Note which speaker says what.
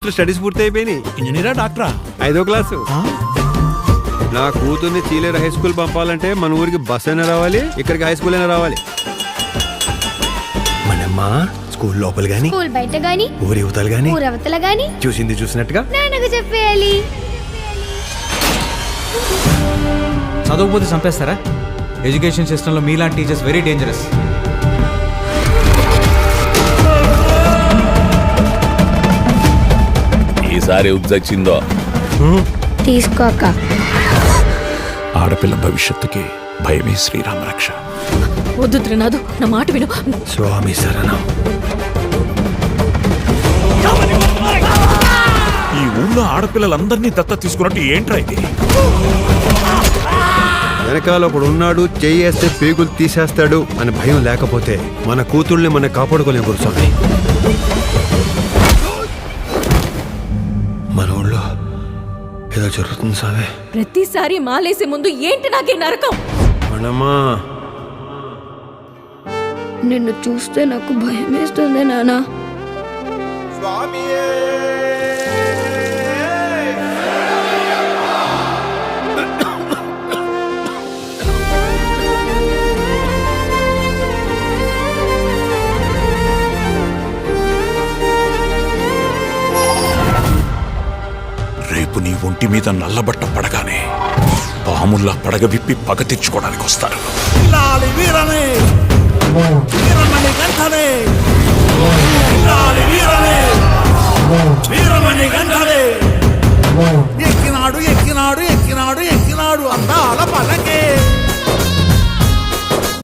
Speaker 1: Studies పూర్తి అయిపోయినాయి.
Speaker 2: ఇంజనీరా డాక్టరా?
Speaker 1: 5వ క్లాసు. నా కూతుర్ని చీలేరు హై స్కూల్ పంపాలంటే మన ఊరికి బస్ అయినా రావాలి, ఇక్కడికి హై స్కూల్ అయినా రావాలి.
Speaker 2: మనమ్మ స్కూల్ లోపల గాని,
Speaker 3: స్కూల్ బయట గాని,
Speaker 2: ఊరి యువతలు గాని,
Speaker 3: ఊరవతల గాని
Speaker 2: చూసింది చూసినట్టుగా
Speaker 3: నాన్నకు చెప్పేయాలి.
Speaker 4: చదవకపోతే చంపేస్తారా? ఎడ్యుకేషన్ సిస్టంలో మీలాంటి టీచర్స్ వెరీ డేంజరస్.
Speaker 5: ఈసారి ఉజ్జొచ్చిందో
Speaker 3: తీసుకోక
Speaker 5: ఆడపిల్ల భవిష్యత్తుకి భయమే శ్రీరామ రక్ష.
Speaker 6: వద్దు త్రినాథు, నా మాట విను.
Speaker 2: స్వామి శరణం.
Speaker 5: ఈ ఊళ్ళో ఆడపిల్లలందరినీ దత్త తీసుకున్నట్టు ఏంట్రా ఇది?
Speaker 1: వెనకాల ఒకడు ఉన్నాడు, చేయేస్తే పేగులు తీసేస్తాడు అని భయం లేకపోతే మన కూతుర్ని మనం కాపాడుకోలేం గురుస్వామి.
Speaker 2: మన ఊళ్ళో ఏదో జరుగుతుంది స్వామి.
Speaker 6: ప్రతిసారి మాలేసే ముందు ఏంటి నాకే నరకం?
Speaker 1: మనమ్మా
Speaker 3: నిన్ను చూస్తే నాకు భయం వేస్తుంది నాన్న.
Speaker 5: రేపు నీ ఒంటి మీద నల్లబట్ట పడగానే పాముల్లా పడగ విప్పి పగ తెచ్చుకోవడానికి వస్తారు.